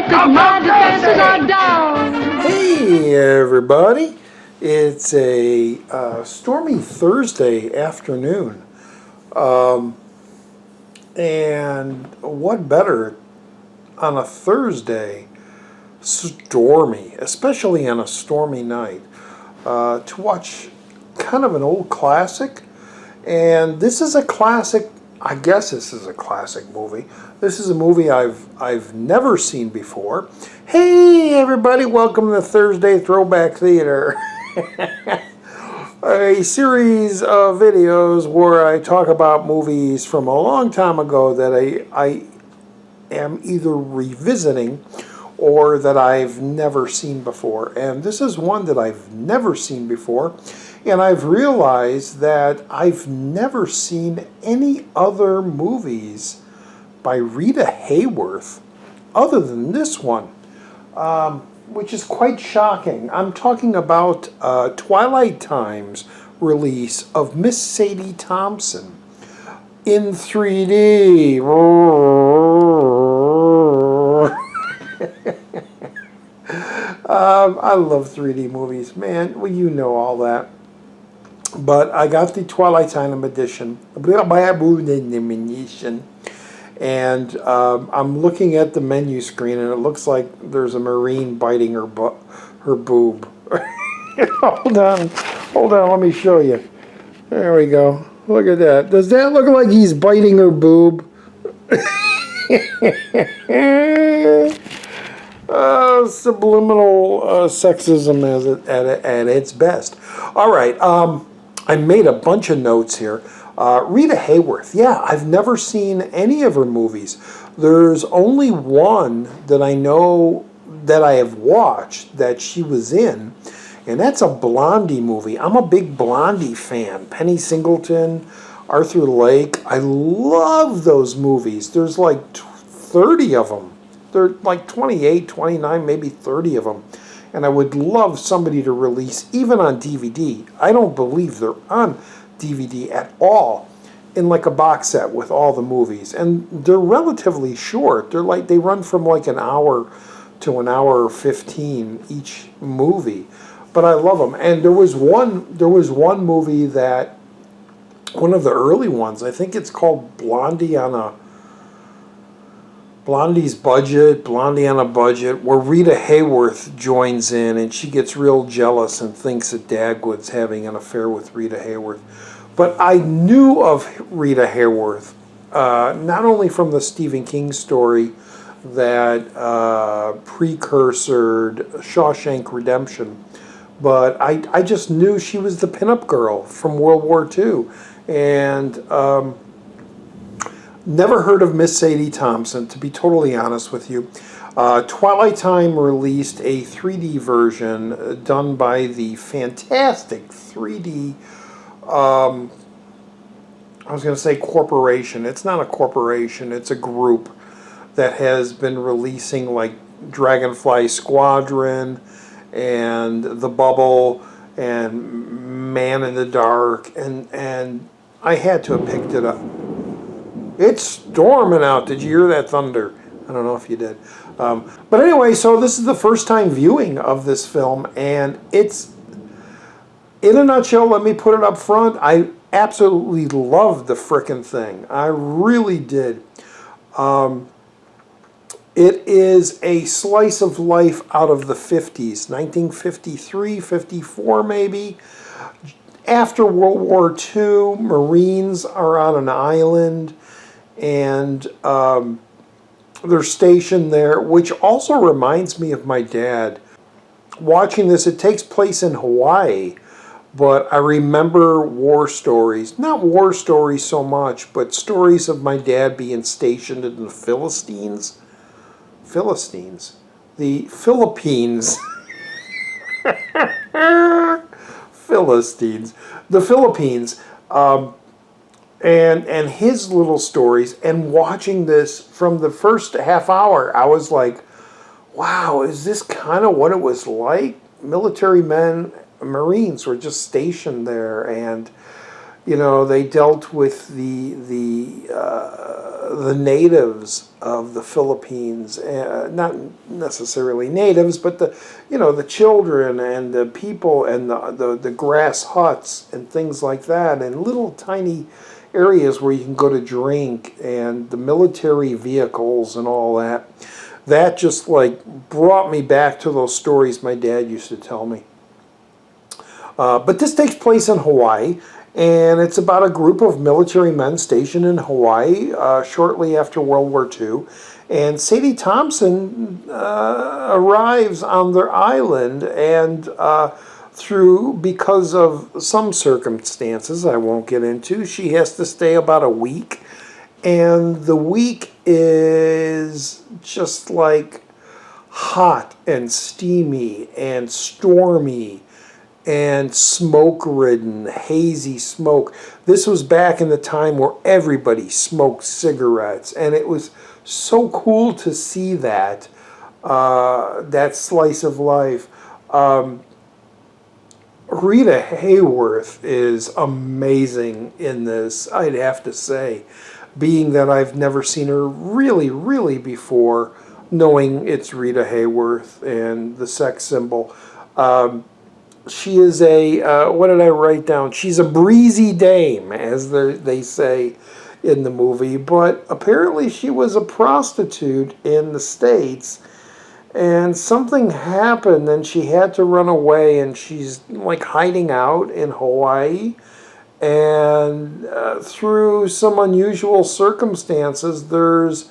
'cause my defenses are down. Hey everybody, it's a stormy Thursday afternoon, and what better on a Thursday, stormy, especially on a stormy night, to watch kind of an old classic. And this is a classic. I guess this is a classic movie. This is a movie I've never seen before. Hey everybody, welcome to Thursday Throwback Theater. A series of videos where I talk about movies from a long time ago that I am either revisiting or that I've never seen before. And this is one that I've never seen before. And I've realized that I've never seen any other movies by Rita Hayworth other than this one, which is quite shocking. I'm talking about Twilight Time's release of Miss Sadie Thompson in 3D. I love 3D movies, man. Well, you know all that. But I got the Twilight Time edition, and I'm looking at the menu screen, and it looks like there's a Marine biting her boob. Hold on, let me show you. There we go. Look at that. Does that look like he's biting her boob? Subliminal sexism at its best. All right. I made a bunch of notes here. Rita Hayworth, yeah, I've never seen any of her movies. There's only one that I know that I have watched that she was in, and that's a Blondie movie. I'm a big Blondie fan. Penny Singleton, Arthur Lake. I love those movies. There's like 30 of them. They're like 28, 29, maybe 30 of them. And I would love somebody to release, even on DVD. I don't believe they're on DVD at all, in like a box set with all the movies. And they're relatively short. They run from like an hour to an hour 15 each movie. But I love them. And there was one movie that, one of the early ones, I think it's called Blondie on a Budget, where Rita Hayworth joins in, and she gets real jealous and thinks that Dagwood's having an affair with Rita Hayworth. But I knew of Rita Hayworth not only from the Stephen King story that precursored Shawshank Redemption, but I just knew she was the pinup girl from World War II. And never heard of Miss Sadie Thompson, to be totally honest with you. Twilight Time released a 3D version done by the fantastic 3D, I was going to say corporation. It's not a corporation, it's a group that has been releasing like Dragonfly Squadron and The Bubble and Man in the Dark, and I had to have picked it up. It's storming out. Did you hear that thunder? I don't know if you did. But anyway, so this is the first time viewing of this film, and it's, in a nutshell, let me put it up front, I absolutely loved the frickin' thing. I really did. It is a slice of life out of the 50s, 1953, 54 maybe. After World War II, Marines are on an island, and they're stationed there, which also reminds me of my dad. Watching this, it takes place in Hawaii, but I remember war stories. Not war stories so much, but stories of my dad being stationed in the Philippines. The Philippines. Philistines. The Philippines. And his little stories, and watching this from the first half hour, I was like, wow, is this kind of what it was like? Military men, Marines were just stationed there, and They dealt with the natives of the Philippines, not necessarily natives, but the children and the people and the grass huts and things like that, and little tiny areas where you can go to drink, and the military vehicles and all that. That just brought me back to those stories my dad used to tell me. But this takes place in Hawaii, and it's about a group of military men stationed in Hawaii shortly after World War II. And Sadie Thompson arrives on their island, and because of some circumstances I won't get into, she has to stay about a week. And the week is just hot and steamy and stormy and smoke-ridden, hazy smoke. This was back in the time where everybody smoked cigarettes, and it was so cool to see that slice of life. Rita Hayworth is amazing in this, I'd have to say, being that I've never seen her really, really before, knowing it's Rita Hayworth and the sex symbol. She is what did I write down? She's a breezy dame, as they say in the movie, but apparently she was a prostitute in the States, and something happened and she had to run away, and she's hiding out in Hawaii, and through some unusual circumstances, there's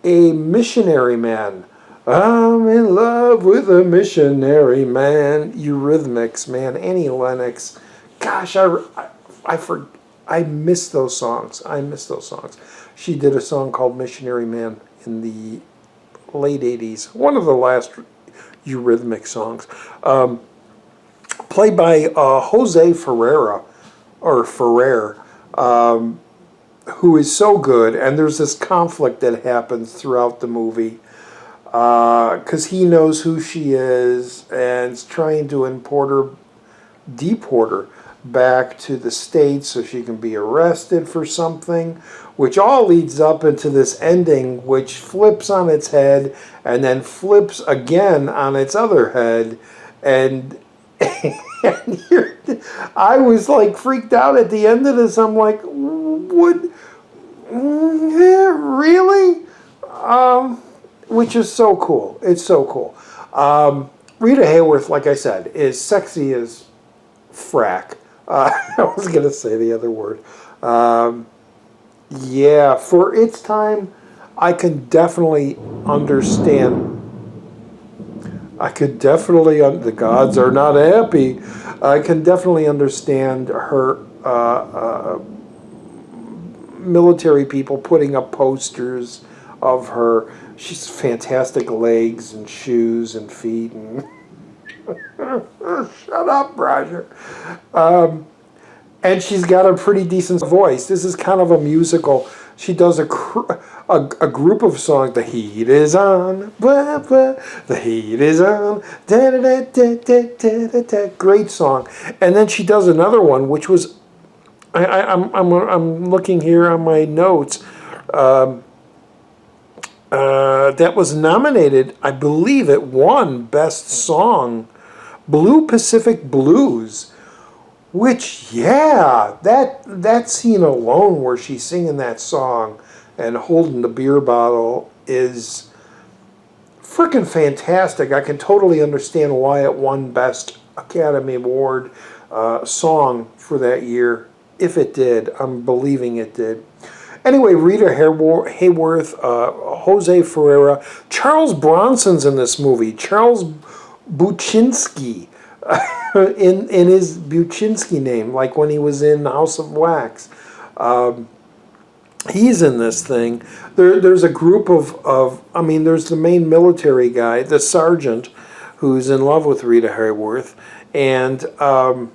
a missionary man. I'm in love with a missionary man. Eurythmics, man. Annie Lennox. Gosh, I miss those songs. She did a song called Missionary Man in the late 80s. One of the last Eurythmics songs. Played by Jose Ferrer, who is so good. And there's this conflict that happens throughout the movie, because he knows who she is and is trying to deport her back to the States so she can be arrested for something, which all leads up into this ending, which flips on its head and then flips again on its other head. And, I was freaked out at the end of this. I'm like, what? Really? Which is so cool. It's so cool. Rita Hayworth, like I said, is sexy as frack. I was going to say the other word. Yeah, for its time, I can definitely understand. The gods are not happy. I can definitely understand her military people putting up posters of her. She's fantastic legs and shoes and feet and shut up, Roger. And she's got a pretty decent voice. This is kind of a musical. She does a group of songs. The heat is on, blah, blah. The heat is on, da, da, da, da, da, da, da. Great song. And then she does another one, which was, I'm looking here on my notes. That was nominated, I believe it won Best Song, Blue Pacific Blues, which, yeah, that scene alone where she's singing that song and holding the beer bottle is freaking fantastic. I can totally understand why it won Best Academy Award song for that year, if it did. I'm believing it did. Anyway, Rita Hayworth, Jose Ferrer, Charles Bronson's in this movie. Charles Buczynski, in his Buczynski name, like when he was in House of Wax. He's in this thing. There's a group there's the main military guy, the sergeant, who's in love with Rita Hayworth, and I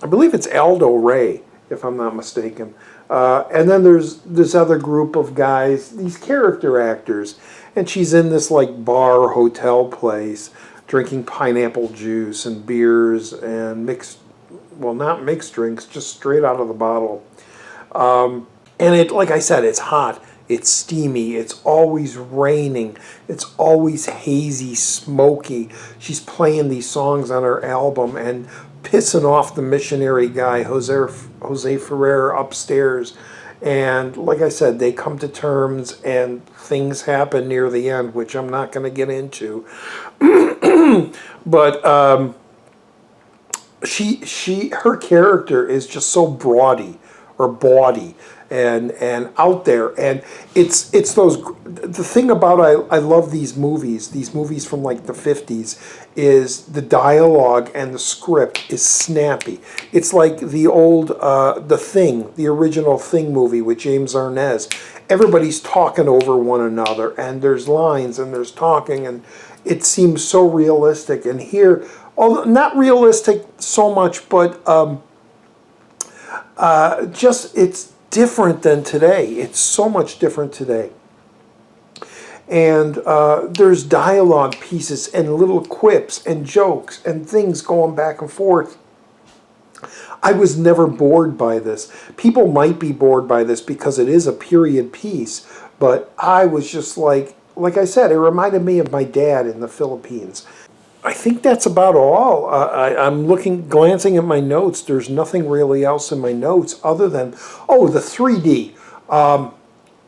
believe it's Aldo Ray, if I'm not mistaken. And then there's this other group of guys, these character actors, and she's in this bar hotel place drinking pineapple juice and beers and mixed well, not mixed drinks, just straight out of the bottle. And it, like I said, it's hot, it's steamy, it's always raining, it's always hazy, smoky. She's playing these songs on her album and pissing off the missionary guy, Jose Ferrer, upstairs. And like I said, they come to terms and things happen near the end, which I'm not going to get into. But her character is just so bawdy and out there, and it's those. The thing about I love these movies from like the 50s, is the dialogue and the script is snappy. It's like the old the original Thing movie with James Arness. Everybody's talking over one another, and there's lines and there's talking, and it seems so realistic. And here, although not realistic so much, but just it's different than today. It's so much different today. And there's dialogue pieces and little quips and jokes and things going back and forth. I was never bored by this. People might be bored by this because it is a period piece, but I was just like I said, it reminded me of my dad in the Philippines. I think that's about all. I'm glancing at my notes. There's nothing really else in my notes other than, the 3D.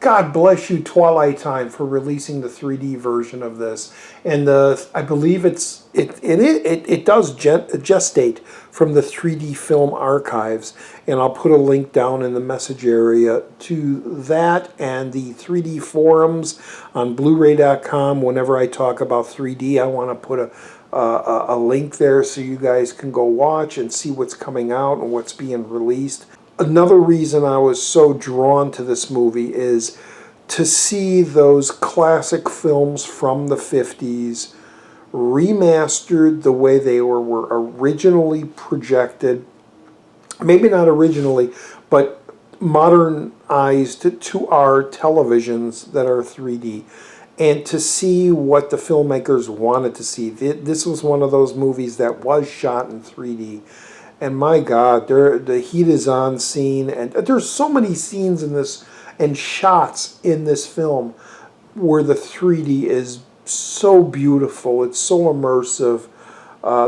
God bless you, Twilight Time, for releasing the 3D version of this. And I believe it does gestate from the 3D film archives. And I'll put a link down in the message area to that and the 3D forums on Blu-ray.com. Whenever I talk about 3D, I want to put a link there so you guys can go watch and see what's coming out and what's being released. Another reason I was so drawn to this movie is to see those classic films from the 50s remastered the way they were originally projected. Maybe not originally, but modernized to our televisions that are 3D. And to see what the filmmakers wanted to see. This was one of those movies that was shot in 3D. And my God, the heat is on scene. And there's so many scenes in this and shots in this film where the 3D is so beautiful. It's so immersive.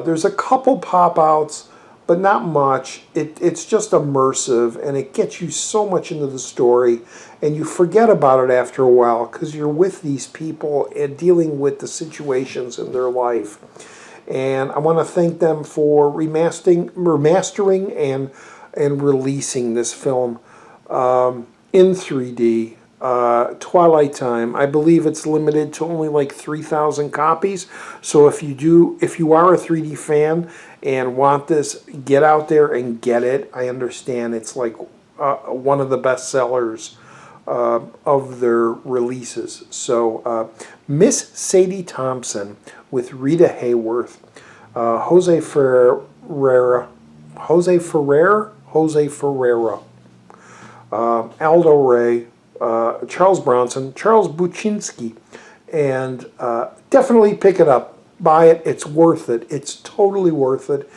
There's a couple pop-outs, but not much. It's just immersive, and it gets you so much into the story, and you forget about it after a while because you're with these people and dealing with the situations in their life. And I want to thank them for remastering and releasing this film in 3D. Twilight Time. I believe it's limited to only like 3,000 copies. So if you are a 3D fan and want this, get out there and get it. I understand it's like one of the best sellers of their releases. So Miss Sadie Thompson with Rita Hayworth, Jose Ferreira, Aldo Ray, Charles Bronson, Charles Buczynski, and definitely pick it up. Buy it. It's worth it. It's totally worth it,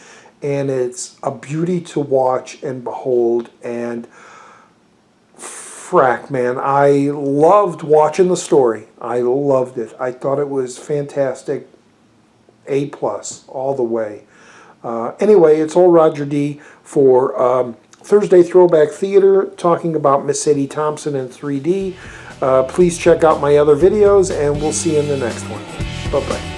and it's a beauty to watch and behold. And frack, man, I loved watching the story. I loved it. I thought it was fantastic. A+ all the way. Anyway, it's all Roger D for Thursday Throwback Theater, talking about Miss Sadie Thompson in 3D. Please check out my other videos, and we'll see you in the next one. Bye-bye.